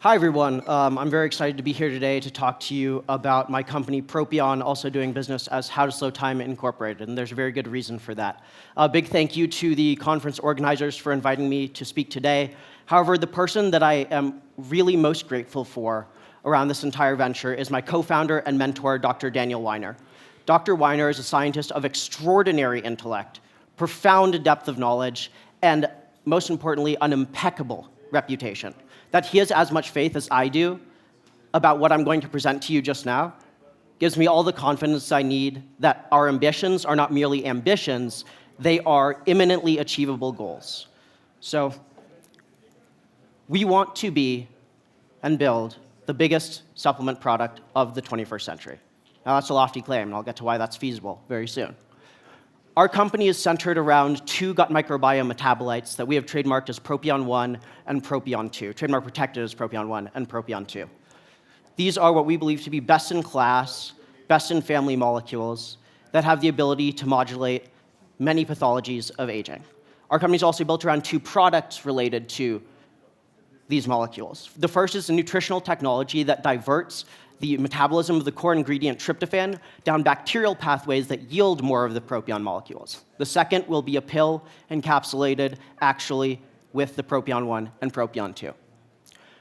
Hi, everyone. I'm very excited to be here today to talk to you about my company, Propion, also doing business as How to Slow Time Incorporated, and there's a very good reason for that. A big thank you to the conference organizers for inviting me to speak today. However, the person that I am really most grateful for around this entire venture is my co-founder and mentor, Dr. Daniel Weiner. Dr. Weiner is a scientist of extraordinary intellect, profound depth of knowledge, and most importantly, an impeccable reputation. That he has as much faith as I do about what I'm going to present to you just now gives me all the confidence I need that our ambitions are not merely ambitions, they are imminently achievable goals. So we want to be and build the biggest supplement product of the 21st century. Now, that's a lofty claim, and I'll get to why that's feasible very soon. Our company is centered around two gut microbiome metabolites that we have trademarked as Propion 1 and Propion 2, trademark protected as Propion 1 and Propion 2. These are what we believe to be best-in-class, best-in-family molecules that have the ability to modulate many pathologies of aging. Our company is also built around two products related to these molecules. The first is a nutritional technology that diverts the metabolism of the core ingredient tryptophan down bacterial pathways that yield more of the Propion molecules. The second will be a pill encapsulated actually with the Propion 1 and Propion 2.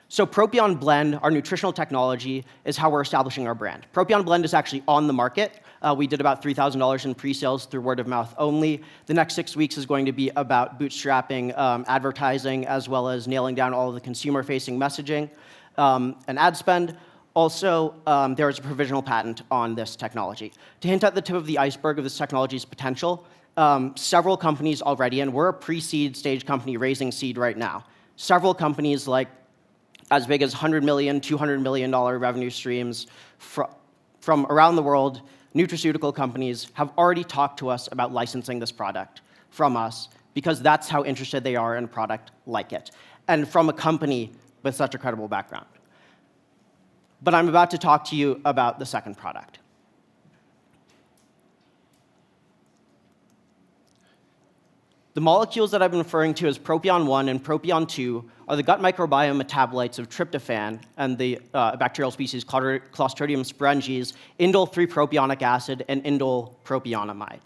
So Propion Blend, our nutritional technology, is how we're establishing our brand. Propion Blend is actually on the market. We did about $3,000 in pre-sales through word of mouth only. The next 6 weeks is going to be about bootstrapping advertising as well as nailing down all of the consumer-facing messaging and ad spend. Also, there is a provisional patent on this technology. To hint at the tip of the iceberg of this technology's potential, several companies already, and we're a pre-seed stage company raising seed right now, several companies like as big as $100 million, $200 million revenue streams from around the world, nutraceutical companies have already talked to us about licensing this product from us because that's how interested they are in a product like it, and from a company with such a credible background. But I'm about to talk to you about the second product. The molecules that I've been referring to as Propion 1 and Propion 2 are the gut microbiome metabolites of tryptophan and the bacterial species Clostridium sporangiis, indole 3-propionic acid, and indole propionamide.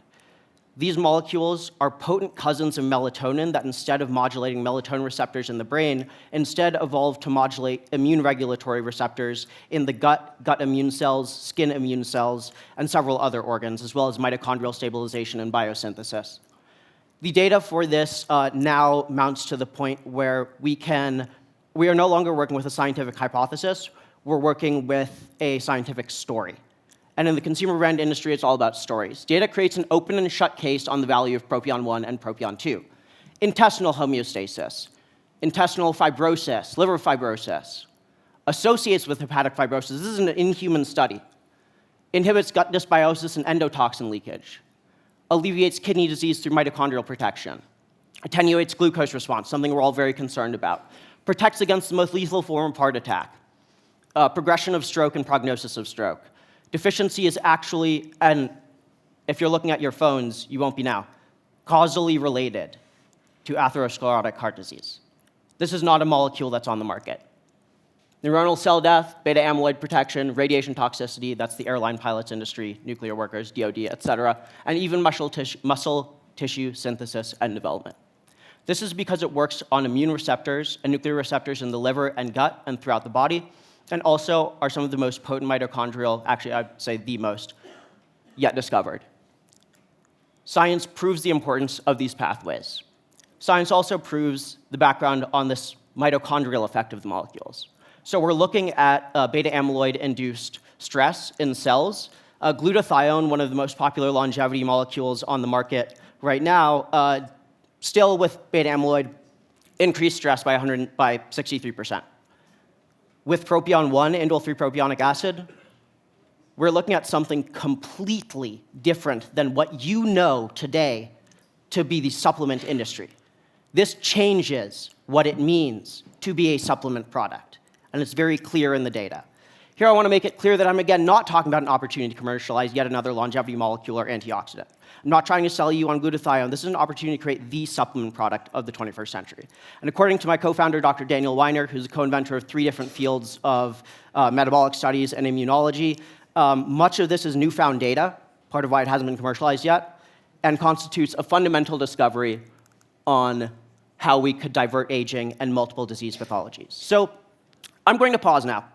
These molecules are potent cousins of melatonin that instead of modulating melatonin receptors in the brain, instead evolved to modulate immune regulatory receptors in the gut, gut immune cells, skin immune cells, and several other organs, as well as mitochondrial stabilization and biosynthesis. The data for this now mounts to the point where we are no longer working with a scientific hypothesis, we're working with a scientific story. And in the consumer brand industry, it's all about stories. Data creates an open and shut case on the value of Propion 1 and Propion 2. Intestinal homeostasis, intestinal fibrosis, liver fibrosis, associates with hepatic fibrosis. This is an inhuman study. Inhibits gut dysbiosis and endotoxin leakage. Alleviates kidney disease through mitochondrial protection. Attenuates glucose response, something we're all very concerned about. Protects against the most lethal form of heart attack. Progression of stroke and prognosis of stroke. Deficiency is actually, and if you're looking at your phones, you won't be now, causally related to atherosclerotic heart disease. This is not a molecule that's on the market. Neuronal cell death, beta amyloid protection, radiation toxicity, that's the airline pilots industry, nuclear workers, DoD, et cetera, and even muscle tissue synthesis and development. This is because it works on immune receptors and nuclear receptors in the liver and gut and throughout the body, and also are some of the most potent mitochondrial, actually I'd say the most, yet discovered. Science proves the importance of these pathways. Science also proves the background on this mitochondrial effect of the molecules. So we're looking at beta amyloid-induced stress in cells. Glutathione, one of the most popular longevity molecules on the market right now, still with beta amyloid, increased stress by 63%. With Propion 1, indole 3-propionic acid, we're looking at something completely different than what you know today to be the supplement industry. This changes what it means to be a supplement product, and it's very clear in the data. Here I want to make it clear that I'm, again, not talking about an opportunity to commercialize yet another longevity molecule or antioxidant. I'm not trying to sell you on glutathione. This is an opportunity to create the supplement product of the 21st century. And according to my co-founder, Dr. Daniel Weiner, who's a co-inventor of 3 different fields of metabolic studies and immunology, much of this is newfound data, part of why it hasn't been commercialized yet, and constitutes a fundamental discovery on how we could divert aging and multiple disease pathologies. So I'm going to pause now,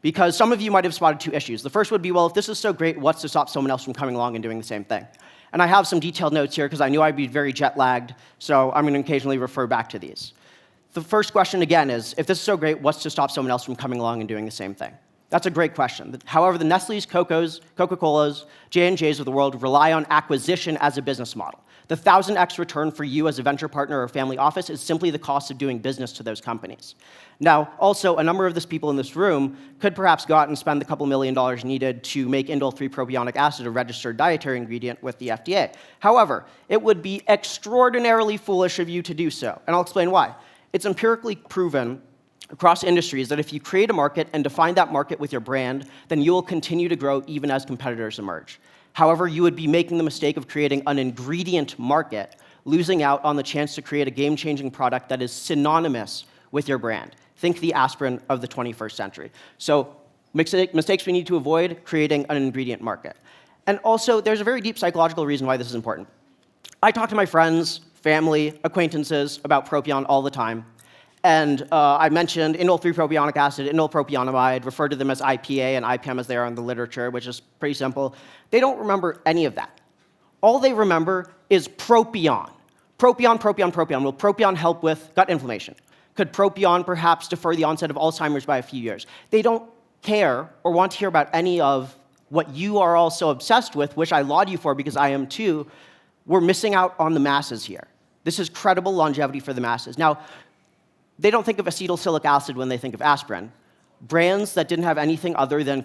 because some of you might have spotted 2 issues. The first would be, well, if this is so great, what's to stop someone else from coming along and doing the same thing? And I have some detailed notes here, because I knew I'd be very jet-lagged, so I'm going to occasionally refer back to these. The first question, again, is, if this is so great, what's to stop someone else from coming along and doing the same thing? That's a great question. However, the Nestle's, Coca-Cola's, J&J's of the world rely on acquisition as a business model. The 1,000x return for you as a venture partner or family office is simply the cost of doing business to those companies. Now, also, a number of these people in this room could perhaps go out and spend the couple $1 million needed to make indole-3 propionic acid a registered dietary ingredient with the FDA. However, it would be extraordinarily foolish of you to do so, and I'll explain why. It's empirically proven across industries that if you create a market and define that market with your brand, then you will continue to grow even as competitors emerge. However, you would be making the mistake of creating an ingredient market, losing out on the chance to create a game-changing product that is synonymous with your brand. Think the aspirin of the 21st century. So mistakes we need to avoid, creating an ingredient market. And also, there's a very deep psychological reason why this is important. I talk to my friends, family, acquaintances about Propion all the time. And I mentioned indole-3 propionic acid, indole propionamide, refer to them as IPA and IPM as they are in the literature, which is pretty simple. They don't remember any of that. All they remember is Propion. Propion, Propion, Propion. Will Propion help with gut inflammation? Could Propion perhaps defer the onset of Alzheimer's by a few years? They don't care or want to hear about any of what you are all so obsessed with, which I laud you for because I am too. We're missing out on the masses here. This is credible longevity for the masses. Now, they don't think of acetylsilic acid when they think of aspirin. Brands that didn't have anything other than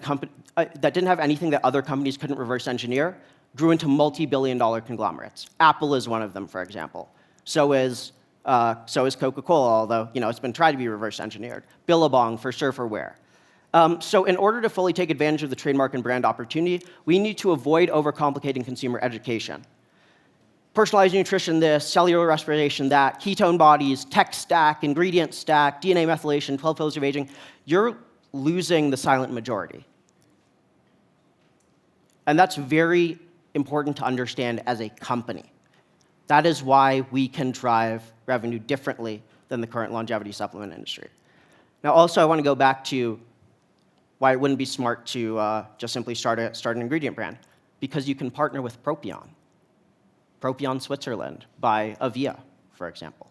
that other companies couldn't reverse engineer grew into multi-billion-dollar conglomerates. Apple is one of them, for example. So is Coca-Cola, although it's been tried to be reverse engineered. Billabong for surferware. So in order to fully take advantage of the trademark and brand opportunity, we need to avoid overcomplicating consumer education. Personalized nutrition this, cellular respiration that, ketone bodies, tech stack, ingredient stack, DNA methylation, 12 pillars of aging. You're losing the silent majority. And that's very important to understand as a company. That is why we can drive revenue differently than the current longevity supplement industry. Now, also, I want to go back to why it wouldn't be smart to just simply start an ingredient brand. Because you can partner with Propion. Propion Switzerland by Avia, for example.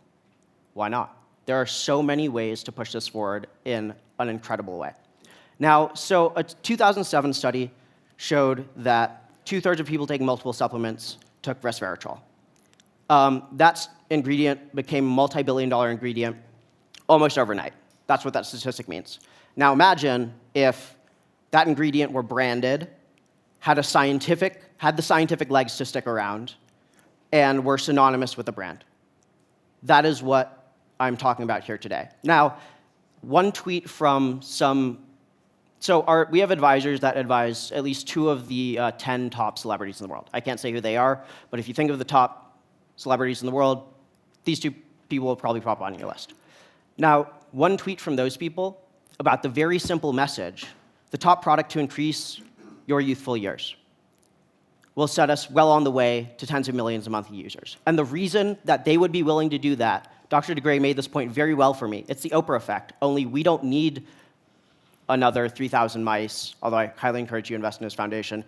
Why not? There are so many ways to push this forward in an incredible way. Now, so a 2007 study showed that 2/3 of people taking multiple supplements took resveratrol. That ingredient became a multi-billion-dollar ingredient almost overnight. That's what that statistic means. Now imagine if that ingredient were branded, had the scientific legs to stick around, and were synonymous with the brand. That is what I'm talking about here today. Now, one tweet from we have advisors that advise at least 2 of the 10 top celebrities in the world. I can't say who they are, but if you think of the top celebrities in the world, these 2 people will probably pop on your list. Now, one tweet from those people about the very simple message, the top product to increase your youthful years, will set us well on the way to tens of millions of monthly users. And the reason that they would be willing to do that, Dr. DeGray made this point very well for me. It's the Oprah effect, only we don't need another 3,000 mice, although I highly encourage you to invest in his foundation.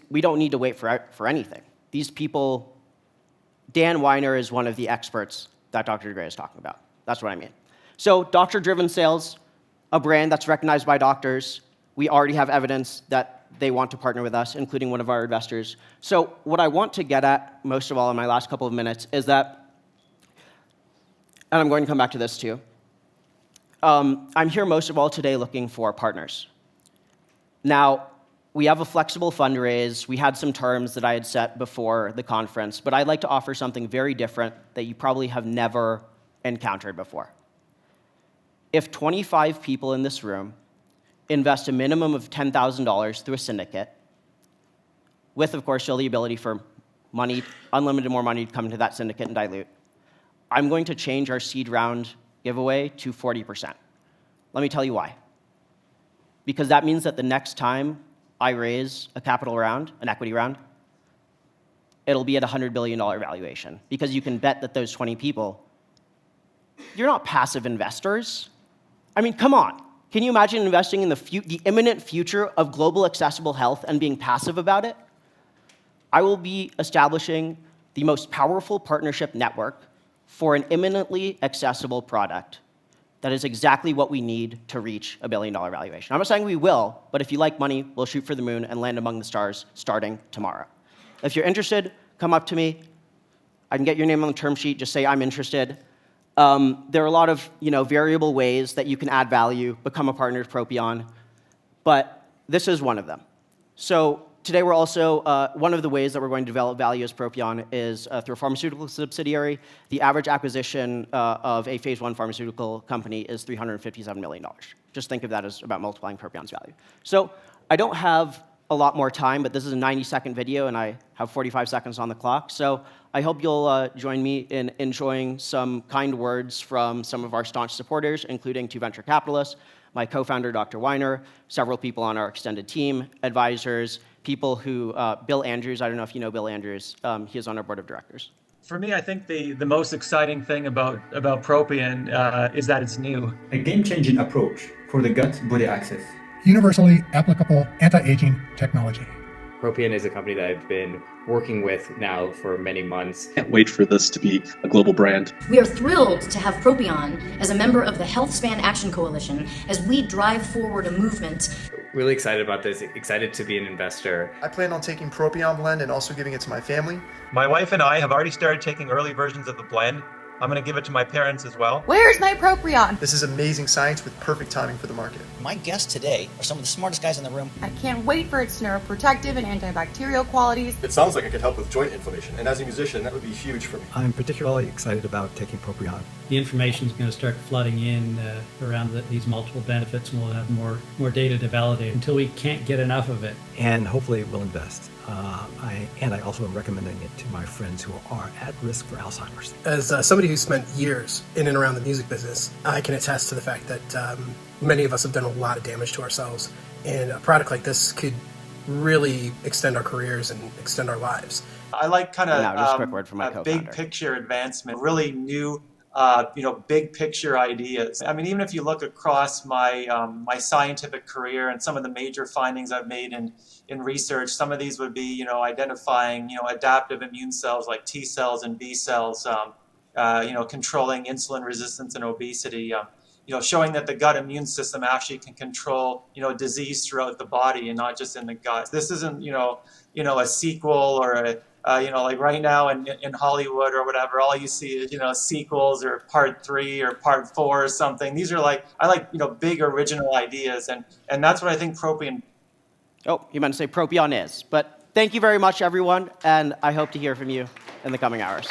We don't need to wait for anything. These people, Dan Weiner is one of the experts that Dr. DeGray is talking about. That's what I mean. So doctor-driven sales, a brand that's recognized by doctors. We already have evidence that they want to partner with us, including one of our investors. So what I want to get at, most of all in my last couple of minutes, is that, and I'm going to come back to this too, I'm here most of all today looking for partners. Now, we have a flexible fundraise. We had some terms that I had set before the conference, but I'd like to offer something very different that you probably have never encountered before. If 25 people in this room invest a minimum of $10,000 through a syndicate, with, of course, still the ability for money, unlimited more money to come into that syndicate and dilute. I'm going to change our seed round giveaway to 40%. Let me tell you why. Because that means that the next time I raise a capital round, an equity round, it'll be at a $100 billion valuation. Because you can bet that those 20 people, you're not passive investors. I mean, come on. Can you imagine investing in the imminent future of global accessible health and being passive about it? I will be establishing the most powerful partnership network for an imminently accessible product. That is exactly what we need to reach a $1 billion valuation. I'm not saying we will, but if you like money, we'll shoot for the moon and land among the stars starting tomorrow. If you're interested, come up to me. I can get your name on the term sheet. Just say I'm interested. There are a lot of variable ways that you can add value, become a partner of Propion, but this is one of them. So today we're also, one of the ways that we're going to develop value as Propion is through a pharmaceutical subsidiary. The average acquisition of a phase 1 pharmaceutical company is $357 million. Just think of that as about multiplying Propion's value. So I don't have a lot more time, but this is a 90-second video, and I have 45 seconds on the clock. So I hope you'll join me in enjoying some kind words from some of our staunch supporters, including 2 venture capitalists, my co-founder, Dr. Weiner, several people on our extended team, advisors, people who, Bill Andrews, I don't know if you know Bill Andrews, he is on our board of directors. For me, I think the most exciting thing about Propion is that it's new. A game-changing approach for the gut-body axis. Universally applicable anti-aging technology. Propion is a company that I've been working with now for many months. Can't wait for this to be a global brand. We are thrilled to have Propion as a member of the HealthSpan Action Coalition as we drive forward a movement. Really excited about this, excited to be an investor. I plan on taking Propion blend and also giving it to my family. My wife and I have already started taking early versions of the blend. I'm going to give it to my parents as well. Where's my Propion? This is amazing science with perfect timing for the market. My guests today are some of the smartest guys in the room. I can't wait for its neuroprotective and antibacterial qualities. It sounds like it could help with joint inflammation, and as a musician, that would be huge for me. I'm particularly excited about taking Propion. The information is going to start flooding in around these multiple benefits, and we'll have more data to validate until we can't get enough of it. And hopefully we'll invest. I also am recommending it to my friends who are at risk for Alzheimer's. As somebody who spent years in and around the music business, I can attest to the fact that many of us have done a lot of damage to ourselves, and a product like this could really extend our careers and extend our lives. I like kind of just a quick word from my co-founder. Big picture advancement, really new big picture ideas. I mean, even if you look across my my scientific career and some of the major findings I've made in research, some of these would be, identifying, adaptive immune cells like T cells and B cells, controlling insulin resistance and obesity, showing that the gut immune system actually can control, disease throughout the body and not just in the gut. This isn't, a sequel or a like right now in Hollywood or whatever, all you see is, sequels or part 3 or part 4 or something. These are I like, big original ideas. And that's what I think Propion. Oh, you meant to say Propion is. But thank you very much, everyone. And I hope to hear from you in the coming hours.